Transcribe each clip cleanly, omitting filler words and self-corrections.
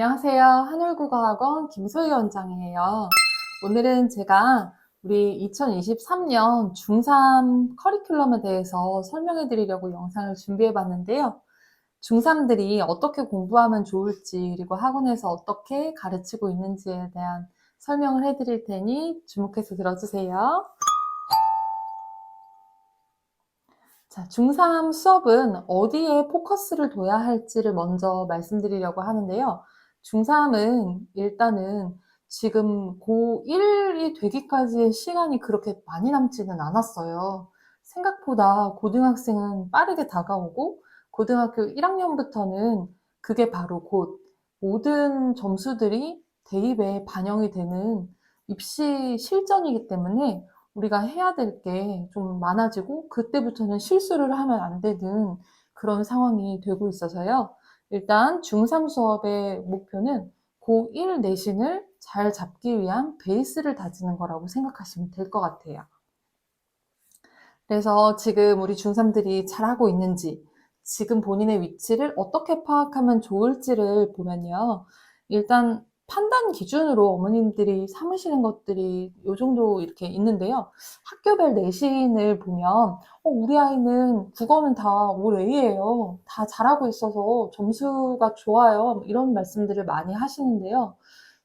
안녕하세요. 한울국어학원 김소희 원장이에요. 오늘은 제가 우리 2023년 중3 커리큘럼에 대해서 설명해 드리려고 영상을 준비해 봤는데요. 중3들이 어떻게 공부하면 좋을지, 그리고 학원에서 어떻게 가르치고 있는지에 대한 설명을 해 드릴 테니 주목해서 들어주세요. 자, 중3 수업은 어디에 포커스를 둬야 할지를 먼저 말씀드리려고 하는데요. 중3은 일단은 지금 고1이 되기까지의 시간이 그렇게 많이 남지는 않았어요. 생각보다 고등학생은 빠르게 다가오고 고등학교 1학년부터는 그게 바로 곧 모든 점수들이 대입에 반영이 되는 입시 실전이기 때문에 우리가 해야 될 게 좀 많아지고 그때부터는 실수를 하면 안 되는 그런 상황이 되고 있어서요. 일단 중3 수업의 목표는 고1 내신을 잘 잡기 위한 베이스를 다지는 거라고 생각하시면 될 것 같아요. 그래서 지금 우리 중3들이 잘하고 있는지, 지금 본인의 위치를 어떻게 파악하면 좋을지를 보면요. 일단 판단 기준으로 어머님들이 삼으시는 것들이 요 정도 이렇게 있는데요. 학교별 내신을 보면 우리 아이는 국어는 다 올 A예요. 다 잘하고 있어서 점수가 좋아요. 이런 말씀들을 많이 하시는데요.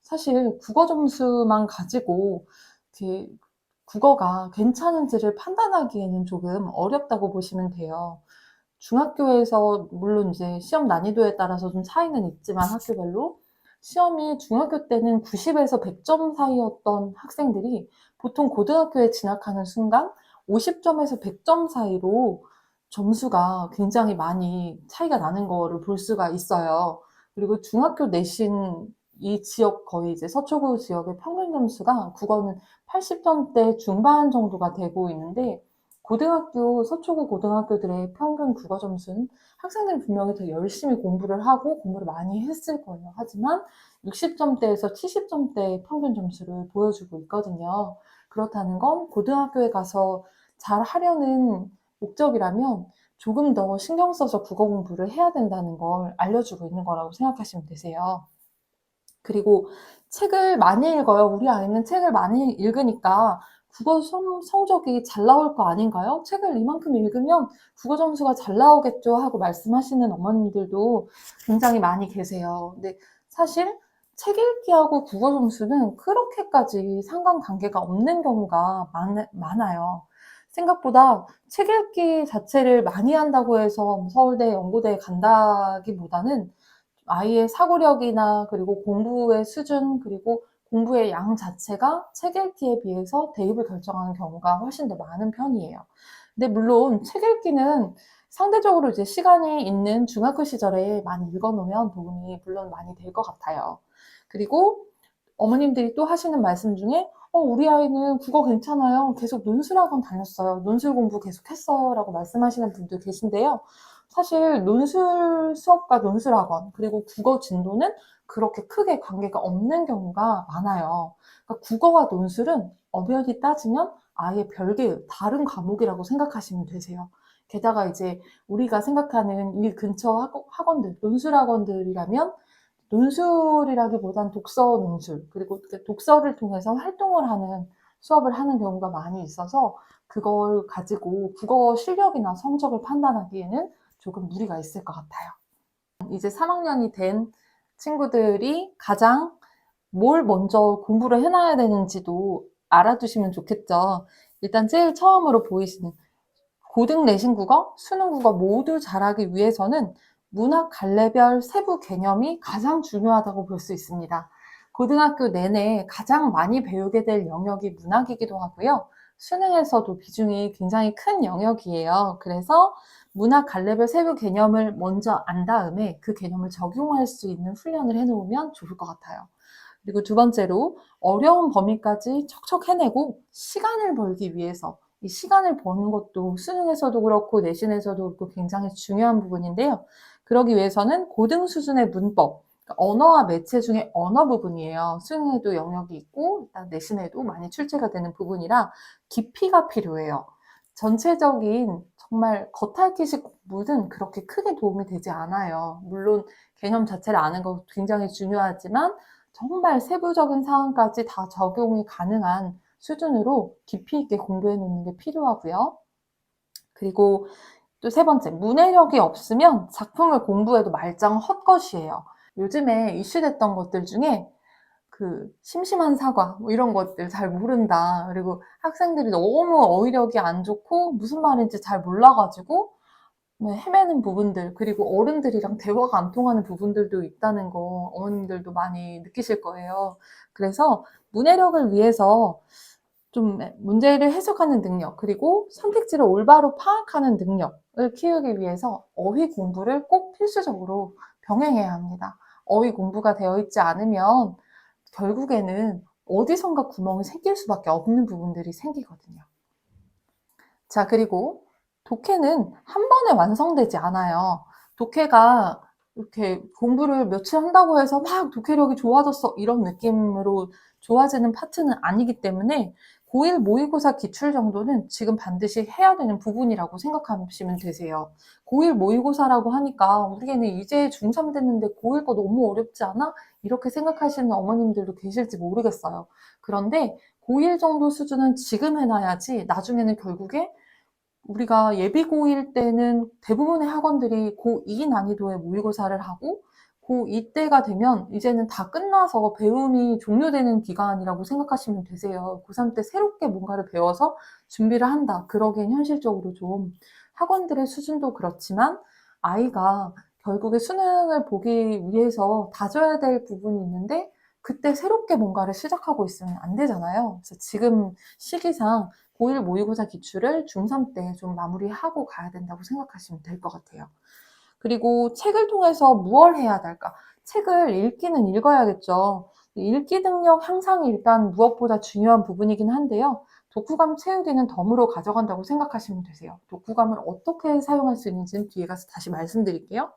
사실 국어 점수만 가지고 이렇게 국어가 괜찮은지를 판단하기에는 조금 어렵다고 보시면 돼요. 중학교에서 물론 이제 시험 난이도에 따라서 좀 차이는 있지만 학교별로 시험이 중학교 때는 90에서 100점 사이였던 학생들이 보통 고등학교에 진학하는 순간 50점에서 100점 사이로 점수가 굉장히 많이 차이가 나는 거를 볼 수가 있어요. 그리고 중학교 내신 이 지역 거의 이제 서초구 지역의 평균 점수가 국어는 80점대 중반 정도가 되고 있는데 고등학교, 서초구 고등학교들의 평균 국어 점수는 학생들이 분명히 더 열심히 공부를 하고 공부를 많이 했을 거예요. 하지만 60점대에서 70점대의 평균 점수를 보여주고 있거든요. 그렇다는 건 고등학교에 가서 잘 하려는 목적이라면 조금 더 신경 써서 국어 공부를 해야 된다는 걸 알려주고 있는 거라고 생각하시면 되세요. 그리고 책을 많이 읽어요. 우리 아이는 책을 많이 읽으니까 국어 성적이 잘 나올 거 아닌가요? 책을 이만큼 읽으면 국어 점수가 잘 나오겠죠 하고 말씀하시는 어머님들도 굉장히 많이 계세요. 근데 사실 책 읽기하고 국어 점수는 그렇게까지 상관관계가 없는 경우가 많아요. 생각보다 책 읽기 자체를 많이 한다고 해서 서울대, 연고대에 간다기보다는 아이의 사고력이나 그리고 공부의 수준, 그리고 공부의 양 자체가 책 읽기에 비해서 대입을 결정하는 경우가 훨씬 더 많은 편이에요. 근데 물론 책 읽기는 상대적으로 이제 시간이 있는 중학교 시절에 많이 읽어놓으면 도움이 물론 많이 될 것 같아요. 그리고 어머님들이 또 하시는 말씀 중에 우리 아이는 국어 괜찮아요. 계속 논술학원 다녔어요. 논술 공부 계속 했어요. 라고 말씀하시는 분들 계신데요. 사실 논술 수업과 논술 학원, 그리고 국어 진도는 그렇게 크게 관계가 없는 경우가 많아요. 그러니까 국어와 논술은 엄연히 따지면 아예 별개의 다른 과목이라고 생각하시면 되세요. 게다가 이제 우리가 생각하는 이 근처 학원들, 논술 학원들이라면 논술이라기보단 독서 논술, 그리고 독서를 통해서 활동을 하는 수업을 하는 경우가 많이 있어서 그걸 가지고 국어 실력이나 성적을 판단하기에는 조금 무리가 있을 것 같아요. 이제 3학년이 된 친구들이 가장 뭘 먼저 공부를 해놔야 되는지도 알아두시면 좋겠죠. 일단 제일 처음으로 보이시는 고등 내신 국어, 수능 국어 모두 잘하기 위해서는 문학 갈래별 세부 개념이 가장 중요하다고 볼 수 있습니다. 고등학교 내내 가장 많이 배우게 될 영역이 문학이기도 하고요. 수능에서도 비중이 굉장히 큰 영역이에요. 그래서 문학 갈래별 세부 개념을 먼저 안 다음에 그 개념을 적용할 수 있는 훈련을 해놓으면 좋을 것 같아요. 그리고 두 번째로 어려운 범위까지 척척 해내고 시간을 벌기 위해서 이 시간을 버는 것도 수능에서도 그렇고 내신에서도 그렇고 굉장히 중요한 부분인데요. 그러기 위해서는 고등 수준의 문법, 그러니까 언어와 매체 중에 언어 부분이에요. 수능에도 영역이 있고 일단 내신에도 많이 출제가 되는 부분이라 깊이가 필요해요. 전체적인 정말 겉핥기식 공부는 그렇게 크게 도움이 되지 않아요. 물론 개념 자체를 아는 거 굉장히 중요하지만 정말 세부적인 사항까지 다 적용이 가능한 수준으로 깊이 있게 공부해 놓는 게 필요하고요. 그리고 또 세 번째, 문해력이 없으면 작품을 공부해도 말짱 헛것이에요. 요즘에 이슈됐던 것들 중에 심심한 사과 뭐 이런 것들 잘 모른다. 그리고 학생들이 너무 어휘력이 안 좋고 무슨 말인지 잘 몰라가지고 헤매는 부분들, 그리고 어른들이랑 대화가 안 통하는 부분들도 있다는 거 어머님들도 많이 느끼실 거예요. 그래서 문해력을 위해서 좀 문제를 해석하는 능력, 그리고 선택지를 올바로 파악하는 능력을 키우기 위해서 어휘 공부를 꼭 필수적으로 병행해야 합니다. 어휘 공부가 되어 있지 않으면 결국에는 어디선가 구멍이 생길 수밖에 없는 부분들이 생기거든요. 자, 그리고 독해는 한 번에 완성되지 않아요. 독해가 이렇게 공부를 며칠 한다고 해서 막 독해력이 좋아졌어 이런 느낌으로 좋아지는 파트는 아니기 때문에 고1 모의고사 기출 정도는 지금 반드시 해야 되는 부분이라고 생각하시면 되세요. 고1 모의고사라고 하니까 우리 애는 이제 중3 됐는데 고1 거 너무 어렵지 않아? 이렇게 생각하시는 어머님들도 계실지 모르겠어요. 그런데 고1 정도 수준은 지금 해놔야지 나중에는 결국에 우리가 예비 고1 때는 대부분의 학원들이 고2 난이도의 모의고사를 하고 고2 때가 되면 이제는 다 끝나서 배움이 종료되는 기간이라고 생각하시면 되세요. 고3 때 새롭게 뭔가를 배워서 준비를 한다. 그러기엔 현실적으로 좀 학원들의 수준도 그렇지만 아이가 결국에 수능을 보기 위해서 다져야 될 부분이 있는데 그때 새롭게 뭔가를 시작하고 있으면 안 되잖아요. 그래서 지금 시기상 고1 모의고사 기출을 중3 때 좀 마무리하고 가야 된다고 생각하시면 될 것 같아요. 그리고 책을 통해서 무엇을 해야 될까? 책을 읽기는 읽어야겠죠. 읽기 능력 향상이 일단 무엇보다 중요한 부분이긴 한데요. 독후감 채우기는 덤으로 가져간다고 생각하시면 되세요. 독후감을 어떻게 사용할 수 있는지는 뒤에 가서 다시 말씀드릴게요.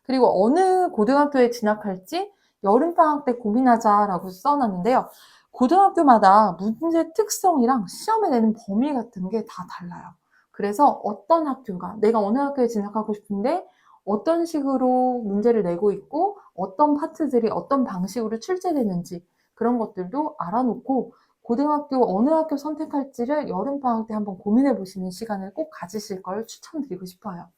그리고 어느 고등학교에 진학할지 여름방학 때 고민하자라고 써놨는데요. 고등학교마다 문제 특성이랑 시험에 내는 범위 같은 게 다 달라요. 그래서 어떤 학교가, 내가 어느 학교에 진학하고 싶은데 어떤 식으로 문제를 내고 있고 어떤 파트들이 어떤 방식으로 출제되는지 그런 것들도 알아놓고 고등학교 어느 학교 선택할지를 여름방학 때 한번 고민해 보시는 시간을 꼭 가지실 걸 추천드리고 싶어요.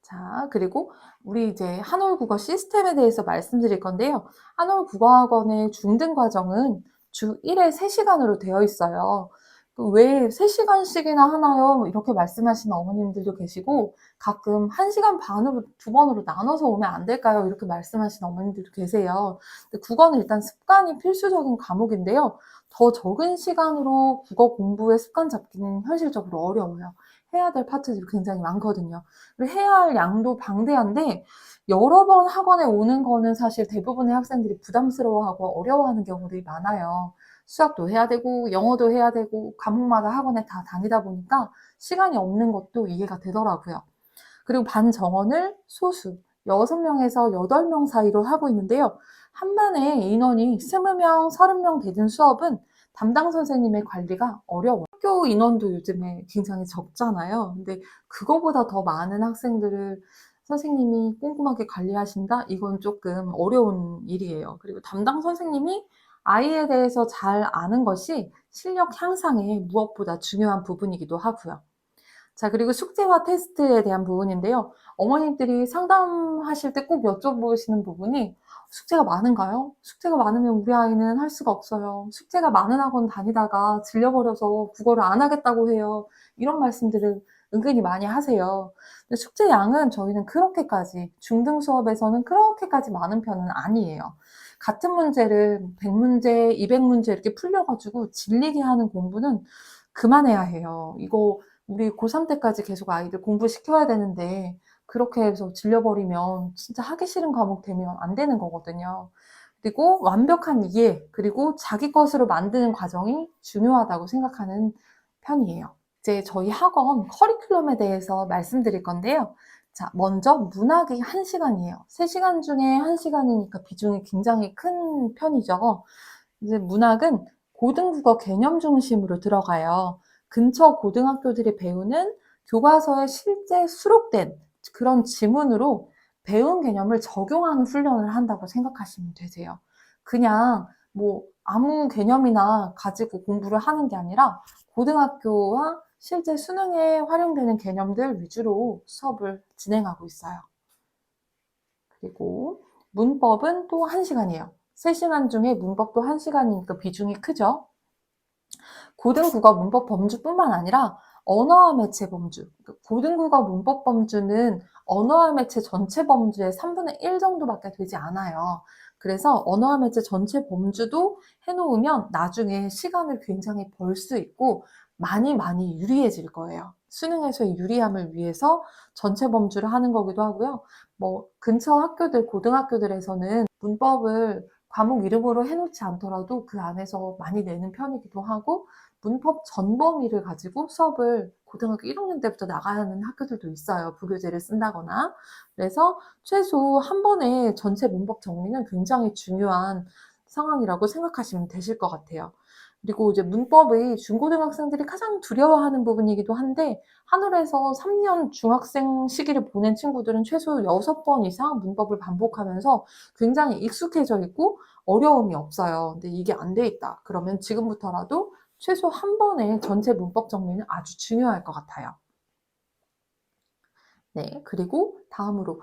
자, 그리고 우리 이제 한올 국어 시스템에 대해서 말씀드릴 건데요. 한올 국어학원의 중등 과정은 주 1회 3시간으로 되어 있어요. 왜 3시간씩이나 하나요? 이렇게 말씀하시는 어머님들도 계시고 가끔 1시간 반으로 2번으로 나눠서 오면 안 될까요? 이렇게 말씀하시는 어머님들도 계세요. 근데 국어는 일단 습관이 필수적인 과목인데요. 더 적은 시간으로 국어 공부의 습관 잡기는 현실적으로 어려워요. 해야 될 파트들이 굉장히 많거든요. 그리고 해야 할 양도 방대한데 여러 번 학원에 오는 거는 사실 대부분의 학생들이 부담스러워하고 어려워하는 경우들이 많아요. 수학도 해야 되고 영어도 해야 되고 과목마다 학원에 다 다니다 보니까 시간이 없는 것도 이해가 되더라고요. 그리고 반 정원을 소수 6명에서 8명 사이로 하고 있는데요. 한 반에 인원이 20명, 30명 되는 수업은 담당 선생님의 관리가 어려워요. 학교 인원도 요즘에 굉장히 적잖아요. 근데 그거보다 더 많은 학생들을 선생님이 꼼꼼하게 관리하신다? 이건 조금 어려운 일이에요. 그리고 담당 선생님이 아이에 대해서 잘 아는 것이 실력 향상에 무엇보다 중요한 부분이기도 하고요. 자, 그리고 숙제와 테스트에 대한 부분인데요. 어머님들이 상담하실 때 꼭 여쭤보시는 부분이 숙제가 많은가요? 숙제가 많으면 우리 아이는 할 수가 없어요. 숙제가 많은 학원 다니다가 질려버려서 국어를 안 하겠다고 해요. 이런 말씀들을 은근히 많이 하세요. 근데 숙제 양은 저희는 그렇게까지, 중등 수업에서는 그렇게까지 많은 편은 아니에요. 같은 문제를 100문제, 200문제 이렇게 풀려가지고 질리게 하는 공부는 그만해야 해요. 이거 우리 고3 때까지 계속 아이들 공부시켜야 되는데 그렇게 해서 질려버리면 진짜 하기 싫은 과목 되면 안 되는 거거든요. 그리고 완벽한 이해, 그리고 자기 것으로 만드는 과정이 중요하다고 생각하는 편이에요. 이제 저희 학원 커리큘럼에 대해서 말씀드릴 건데요. 자, 먼저 문학이 1시간이에요. 3시간 중에 1시간이니까 비중이 굉장히 큰 편이죠. 이제 문학은 고등국어 개념 중심으로 들어가요. 근처 고등학교들이 배우는 교과서에 실제 수록된 그런 지문으로 배운 개념을 적용하는 훈련을 한다고 생각하시면 되세요. 그냥 뭐 아무 개념이나 가지고 공부를 하는 게 아니라 고등학교와 실제 수능에 활용되는 개념들 위주로 수업을 진행하고 있어요. 그리고 문법은 또 1시간이에요. 3시간 중에 문법도 1시간이니까 비중이 크죠. 고등국어 문법 범주뿐만 아니라 언어와 매체 범주, 고등국어 문법 범주는 언어와 매체 전체 범주의 3분의 1 정도밖에 되지 않아요. 그래서 언어와 매체 전체 범주도 해놓으면 나중에 시간을 굉장히 벌 수 있고 많이 유리해질 거예요. 수능에서의 유리함을 위해서 전체 범주를 하는 거기도 하고요. 뭐 근처 학교들, 고등학교들에서는 문법을 과목 이름으로 해놓지 않더라도 그 안에서 많이 내는 편이기도 하고 문법 전 범위를 가지고 수업을 고등학교 1학년 때부터 나가야 하는 학교들도 있어요. 부교재를 쓴다거나. 그래서 최소 한 번에 전체 문법 정리는 굉장히 중요한 상황이라고 생각하시면 되실 것 같아요. 그리고 이제 문법의 중고등학생들이 가장 두려워하는 부분이기도 한데 한올에서 3년 중학생 시기를 보낸 친구들은 최소 6번 이상 문법을 반복하면서 굉장히 익숙해져 있고 어려움이 없어요. 근데 이게 안 돼 있다. 그러면 지금부터라도 최소 한 번의 전체 문법 정리는 아주 중요할 것 같아요. 네, 그리고 다음으로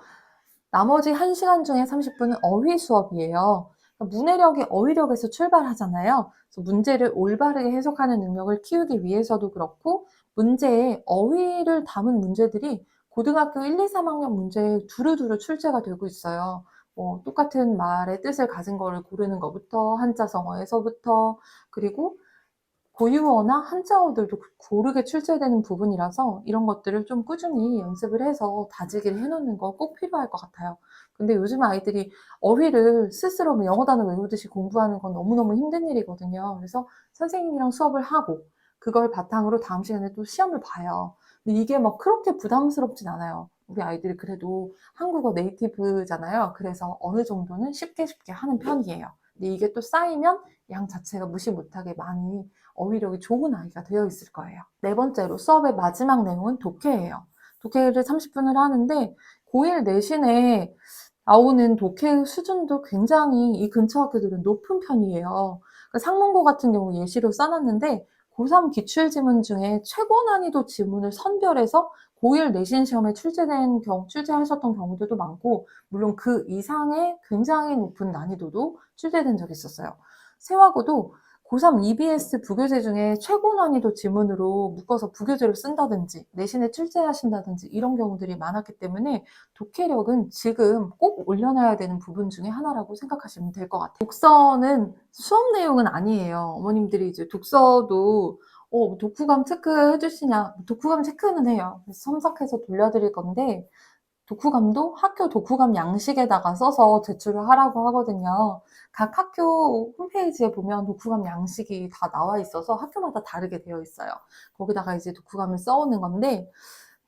나머지 1시간 중에 30분은 어휘 수업이에요. 문해력이 어휘력에서 출발하잖아요. 그래서 문제를 올바르게 해석하는 능력을 키우기 위해서도 그렇고 문제에 어휘를 담은 문제들이 고등학교 1, 2, 3학년 문제에 두루두루 출제가 되고 있어요. 뭐 똑같은 말의 뜻을 가진 거를 고르는 것부터 한자성어에서부터 그리고 고유어나 한자어들도 고르게 출제되는 부분이라서 이런 것들을 좀 꾸준히 연습을 해서 다지기를 해놓는 거 꼭 필요할 것 같아요. 근데 요즘 아이들이 어휘를 스스로 뭐 영어 단어 외우듯이 공부하는 건 너무너무 힘든 일이거든요. 그래서 선생님이랑 수업을 하고 그걸 바탕으로 다음 시간에 또 시험을 봐요. 근데 이게 막 그렇게 부담스럽진 않아요. 우리 아이들이 그래도 한국어 네이티브잖아요. 그래서 어느 정도는 쉽게 하는 편이에요. 근데 이게 또 쌓이면 양 자체가 무시 못하게 많이 어휘력이 좋은 아이가 되어 있을 거예요. 네 번째로 수업의 마지막 내용은 독해예요. 독해를 30분을 하는데 고1 내신에 나오는 독해 수준도 굉장히 이 근처 학교들은 높은 편이에요. 상문고 같은 경우 예시로 써놨는데 고3 기출지문 중에 최고 난이도 지문을 선별해서 고1 내신 시험에 출제하셨던 경우들도 많고 물론 그 이상의 굉장히 높은 난이도도 출제된 적이 있었어요. 세화고도 고3 EBS 부교재 중에 최고 난이도 지문으로 묶어서 부교재로 쓴다든지 내신에 출제하신다든지 이런 경우들이 많았기 때문에 독해력은 지금 꼭 올려놔야 되는 부분 중에 하나라고 생각하시면 될 것 같아요. 독서는 수업 내용은 아니에요. 어머님들이 이제 독서도 독후감 체크해 주시냐? 독후감 체크는 해요. 그래서 첨삭해서 돌려드릴 건데 독후감도 학교 독후감 양식에다가 써서 제출을 하라고 하거든요. 각 학교 홈페이지에 보면 독후감 양식이 다 나와 있어서 학교마다 다르게 되어 있어요. 거기다가 이제 독후감을 써오는 건데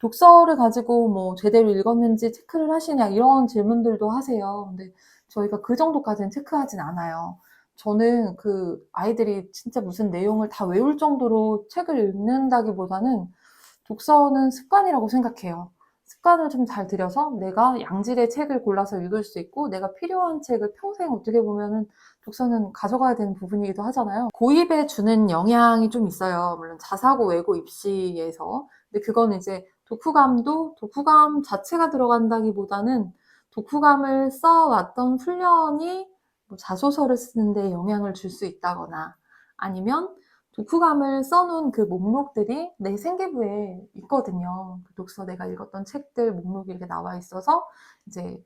독서를 가지고 뭐 제대로 읽었는지 체크를 하시냐 이런 질문들도 하세요. 근데 저희가 그 정도까지는 체크하진 않아요. 저는 그 아이들이 진짜 무슨 내용을 다 외울 정도로 책을 읽는다기보다는 독서는 습관이라고 생각해요. 습관을 좀 잘 들여서 내가 양질의 책을 골라서 읽을 수 있고 내가 필요한 책을 평생 어떻게 보면은 독서는 가져가야 되는 부분이기도 하잖아요. 고입에 주는 영향이 좀 있어요. 물론 자사고, 외고, 입시에서. 근데 그건 이제 독후감도 독후감 자체가 들어간다기보다는 독후감을 써왔던 훈련이 뭐 자소서를 쓰는데 영향을 줄 수 있다거나 아니면 독후감을 써놓은 그 목록들이 내 생기부에 있거든요. 그 독서 내가 읽었던 책들 목록이 이렇게 나와 있어서 이제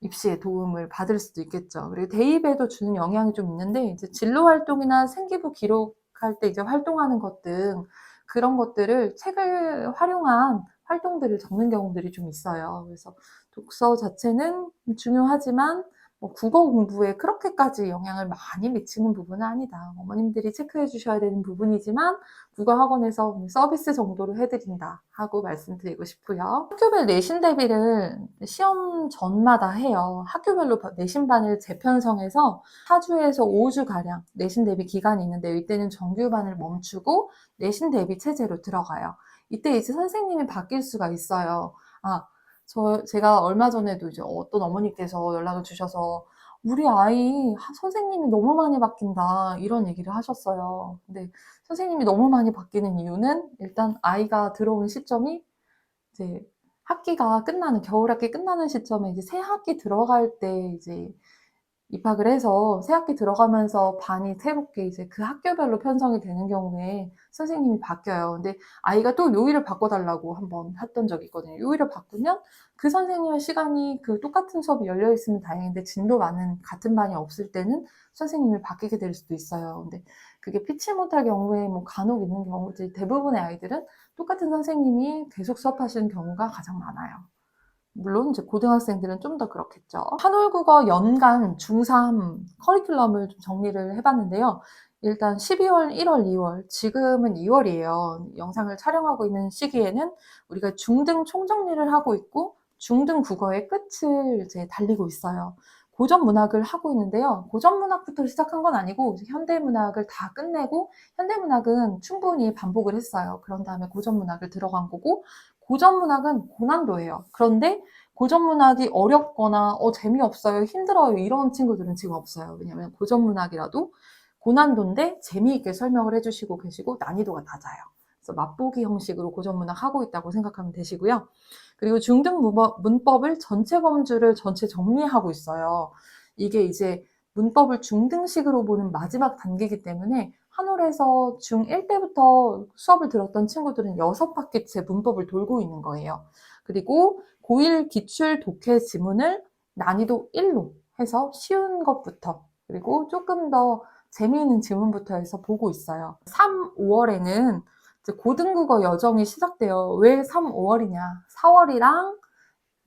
입시에 도움을 받을 수도 있겠죠. 그리고 대입에도 주는 영향이 좀 있는데 이제 진로 활동이나 생기부 기록할 때 이제 활동하는 것 등 그런 것들을 책을 활용한 활동들을 적는 경우들이 좀 있어요. 그래서 독서 자체는 중요하지만 뭐 국어 공부에 그렇게까지 영향을 많이 미치는 부분은 아니다. 어머님들이 체크해 주셔야 되는 부분이지만 국어 학원에서 서비스 정도로 해드린다 하고 말씀드리고 싶고요. 학교별 내신 대비를 시험 전마다 해요. 학교별로 내신반을 재편성해서 4주에서 5주가량 내신 대비 기간이 있는데 이때는 정규반을 멈추고 내신 대비 체제로 들어가요. 이때 이제 선생님이 바뀔 수가 있어요. 제가 얼마 전에도 이제 어떤 어머니께서 연락을 주셔서 우리 아이 선생님이 너무 많이 바뀐다 이런 얘기를 하셨어요. 근데 선생님이 너무 많이 바뀌는 이유는 일단 아이가 들어온 시점이 이제 겨울학기 끝나는 시점에 이제 새 학기 들어갈 때 이제 입학을 해서 새 학기 들어가면서 반이 새롭게 이제 그 학교별로 편성이 되는 경우에 선생님이 바뀌어요. 근데 아이가 또 요일을 바꿔달라고 한번 했던 적이 있거든요. 요일을 바꾸면 그 선생님의 시간이 그 똑같은 수업이 열려 있으면 다행인데 진도 많은 같은 반이 없을 때는 선생님이 바뀌게 될 수도 있어요. 근데 그게 피치 못할 경우에 뭐 간혹 있는 경우지 대부분의 아이들은 똑같은 선생님이 계속 수업하시는 경우가 가장 많아요. 물론 이제 고등학생들은 좀 더 그렇겠죠. 한올국어 연간 중3 커리큘럼을 좀 정리를 해봤는데요. 일단 12월, 1월, 2월, 지금은 2월이에요. 영상을 촬영하고 있는 시기에는 우리가 중등 총정리를 하고 있고 중등 국어의 끝을 이제 달리고 있어요. 고전문학을 하고 있는데요. 고전문학부터 시작한 건 아니고 현대문학을 다 끝내고 현대문학은 충분히 반복을 했어요. 그런 다음에 고전문학을 들어간 거고 고전문학은 고난도예요. 그런데 고전문학이 어렵거나 재미없어요, 힘들어요 이런 친구들은 지금 없어요. 왜냐하면 고전문학이라도 고난도인데 재미있게 설명을 해주시고 계시고 난이도가 낮아요. 그래서 맛보기 형식으로 고전문학 하고 있다고 생각하면 되시고요. 그리고 중등 문법을 전체 범주를 전체 정리하고 있어요. 이게 이제 문법을 중등식으로 보는 마지막 단계이기 때문에 한올에서 중1 때부터 수업을 들었던 친구들은 6바퀴째 문법을 돌고 있는 거예요. 그리고 고1 기출 독해 지문을 난이도 1로 해서 쉬운 것부터 그리고 조금 더 재미있는 지문부터 해서 보고 있어요. 3, 5월에는 고등국어 여정이 시작돼요. 왜 3, 5월이냐? 4월이랑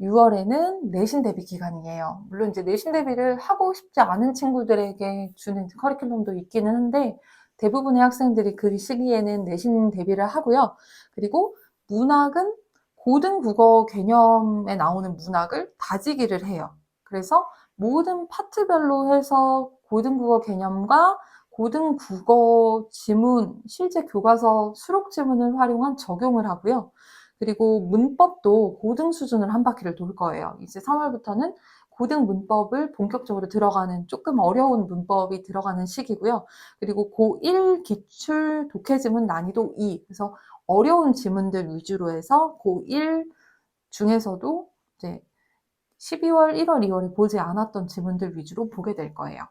6월에는 내신 대비 기간이에요. 물론 이제 내신 대비를 하고 싶지 않은 친구들에게 주는 커리큘럼도 있기는 한데 대부분의 학생들이 그 시기에는 내신 대비를 하고요. 그리고 문학은 고등국어 개념에 나오는 문학을 다지기를 해요. 그래서 모든 파트별로 해서 고등국어 개념과 고등국어 지문, 실제 교과서 수록 지문을 활용한 적용을 하고요. 그리고 문법도 고등 수준을 한 바퀴를 돌 거예요. 이제 3월부터는 고등 문법을 본격적으로 들어가는 조금 어려운 문법이 들어가는 시기고요. 그리고 고1 기출 독해 지문 난이도 2, 그래서 어려운 지문들 위주로 해서 고1 중에서도 이제 12월, 1월, 2월에 보지 않았던 지문들 위주로 보게 될 거예요.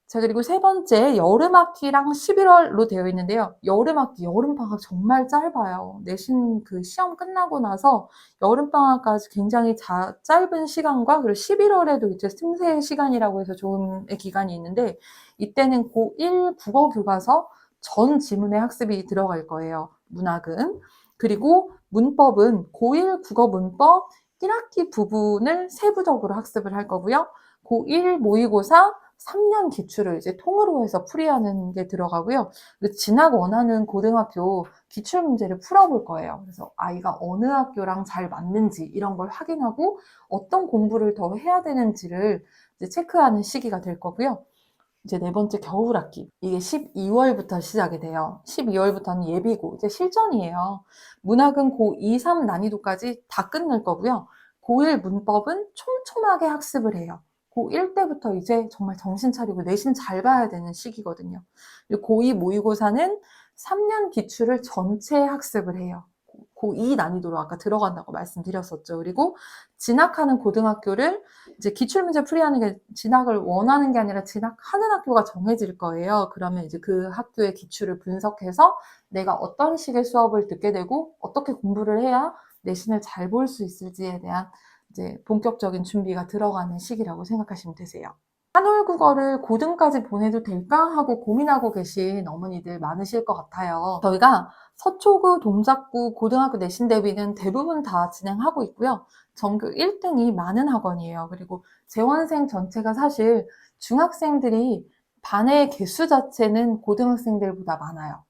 자, 그리고 세 번째, 여름학기랑 11월로 되어 있는데요. 여름학기, 여름방학 정말 짧아요. 내신 그 시험 끝나고 나서 여름방학까지 굉장히 짧은 시간과 그리고 11월에도 이제 틈새 시간이라고 해서 조금의 기간이 있는데 이때는 고1 국어 교과서 전 지문의 학습이 들어갈 거예요. 문학은. 그리고 문법은 고1 국어 문법 1학기 부분을 세부적으로 학습을 할 거고요. 고1 모의고사 3년 기출을 이제 통으로 해서 풀이하는 게 들어가고요. 진학 원하는 고등학교 기출 문제를 풀어볼 거예요. 그래서 아이가 어느 학교랑 잘 맞는지 이런 걸 확인하고 어떤 공부를 더 해야 되는지를 이제 체크하는 시기가 될 거고요. 이제 네 번째 겨울학기. 이게 12월부터 시작이 돼요. 12월부터는 예비고 이제 실전이에요. 문학은 고2, 3 난이도까지 다 끝낼 거고요. 고1 문법은 촘촘하게 학습을 해요. 고1 때부터 이제 정말 정신 차리고 내신 잘 봐야 되는 시기거든요. 그리고 고2 모의고사는 3년 기출을 전체 학습을 해요. 고2 난이도로 아까 들어간다고 말씀드렸었죠. 그리고 진학하는 고등학교를 이제 기출문제 풀이하는 게 진학을 원하는 게 아니라 진학하는 학교가 정해질 거예요. 그러면 이제 그 학교의 기출을 분석해서 내가 어떤 식의 수업을 듣게 되고 어떻게 공부를 해야 내신을 잘 볼 수 있을지에 대한 이제 본격적인 준비가 들어가는 시기라고 생각하시면 되세요. 한올국어를 고등까지 보내도 될까 하고 고민하고 계신 어머니들 많으실 것 같아요. 저희가 서초구, 동작구 고등학교 내신 대비는 대부분 다 진행하고 있고요. 전교 1등이 많은 학원이에요. 그리고 재원생 전체가 사실 중학생들이 반의 개수 자체는 고등학생들보다 많아요.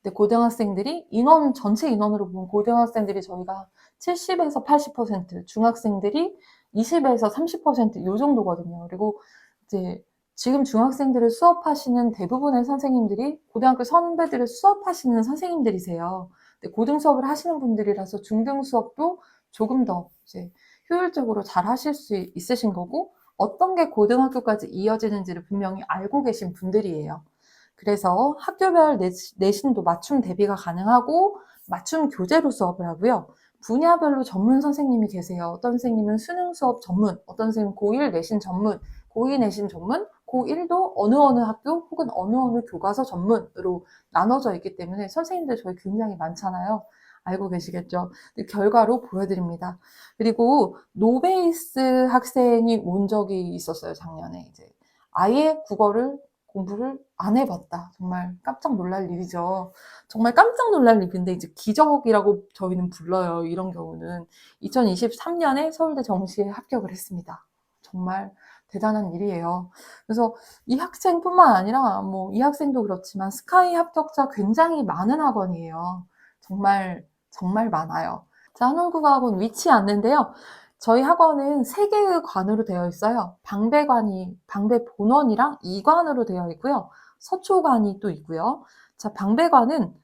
근데 고등학생들이 전체 인원으로 보면 고등학생들이 저희가 70에서 80%, 중학생들이 20에서 30%요 정도거든요. 그리고 이제 지금 중학생들을 수업하시는 대부분의 선생님들이 고등학교 선배들을 수업하시는 선생님들이세요. 근데 고등 수업을 하시는 분들이라서 중등 수업도 조금 더 이제 효율적으로 잘 하실 수 있으신 거고, 어떤 게 고등학교까지 이어지는지를 분명히 알고 계신 분들이에요. 그래서 학교별 내신도 맞춤 대비가 가능하고 맞춤 교재로 수업을 하고요. 분야별로 전문 선생님이 계세요. 어떤 선생님은 수능 수업 전문, 어떤 선생님은 고1 내신 전문, 고2 내신 전문, 고1도 어느 학교 혹은 어느 교과서 전문으로 나눠져 있기 때문에 선생님들 저희 굉장히 많잖아요. 알고 계시겠죠? 결과로 보여드립니다. 그리고 노베이스 학생이 온 적이 있었어요, 작년에. 이제 아예 국어를 공부를 안 해봤다. 정말 깜짝 놀랄 일이죠. 정말 깜짝 놀랄 일인데 이제 기적이라고 저희는 불러요. 이런 경우는 2023년에 서울대 정시에 합격을 했습니다. 정말 대단한 일이에요. 그래서 이 학생뿐만 아니라 뭐 이 학생도 그렇지만 스카이 합격자 굉장히 많은 학원이에요. 정말 많아요. 자, 한올국어학원 위치 안내인데요. 저희 학원은 3개의 관으로 되어 있어요. 방배본원이랑 이관으로 되어 있고요. 서초관이 또 있고요. 자, 방배관은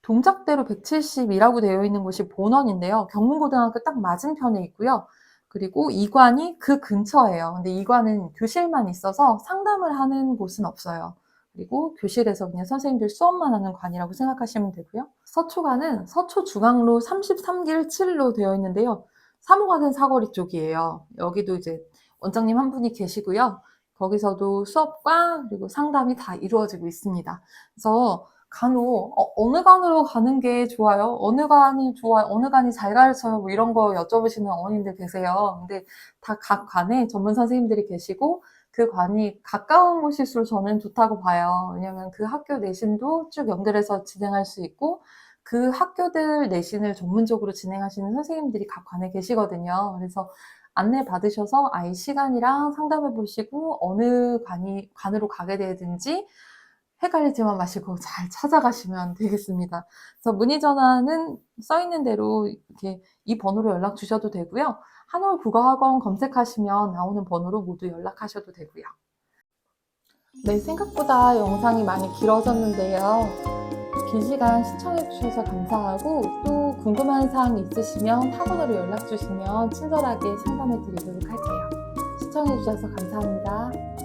동작대로 170이라고 되어 있는 곳이 본원인데요. 경문고등학교 딱 맞은편에 있고요. 그리고 이관이 그 근처예요. 근데 이관은 교실만 있어서 상담을 하는 곳은 없어요. 그리고 교실에서 그냥 선생님들 수업만 하는 관이라고 생각하시면 되고요. 서초관은 서초중앙로 33길 7로 되어 있는데요. 사무관은 사거리 쪽이에요. 여기도 이제 원장님 한 분이 계시고요. 거기서도 수업과 그리고 상담이 다 이루어지고 있습니다. 그래서 간혹 어느 관으로 가는 게 좋아요? 어느 관이 좋아요? 어느 관이 잘 가르쳐요? 뭐 이런 거 여쭤보시는 어머님들 계세요. 근데 다 각 관에 전문 선생님들이 계시고 그 관이 가까운 곳일수록 저는 좋다고 봐요. 왜냐면 그 학교 내신도 쭉 연결해서 진행할 수 있고 그 학교들 내신을 전문적으로 진행하시는 선생님들이 각 관에 계시거든요. 그래서 안내 받으셔서 아이 시간이랑 상담해 보시고 어느 관으로 가게 되든지 헷갈리지만 마시고 잘 찾아가시면 되겠습니다. 그래서 문의 전화는 써 있는 대로 이렇게 이 번호로 연락 주셔도 되고요. 한올국어학원 검색하시면 나오는 번호로 모두 연락하셔도 되고요. 네, 생각보다 영상이 많이 길어졌는데요. 긴 시간 시청해 주셔서 감사하고 또 궁금한 사항이 있으시면 학원으로 연락 주시면 친절하게 상담해 드리도록 할게요. 시청해 주셔서 감사합니다.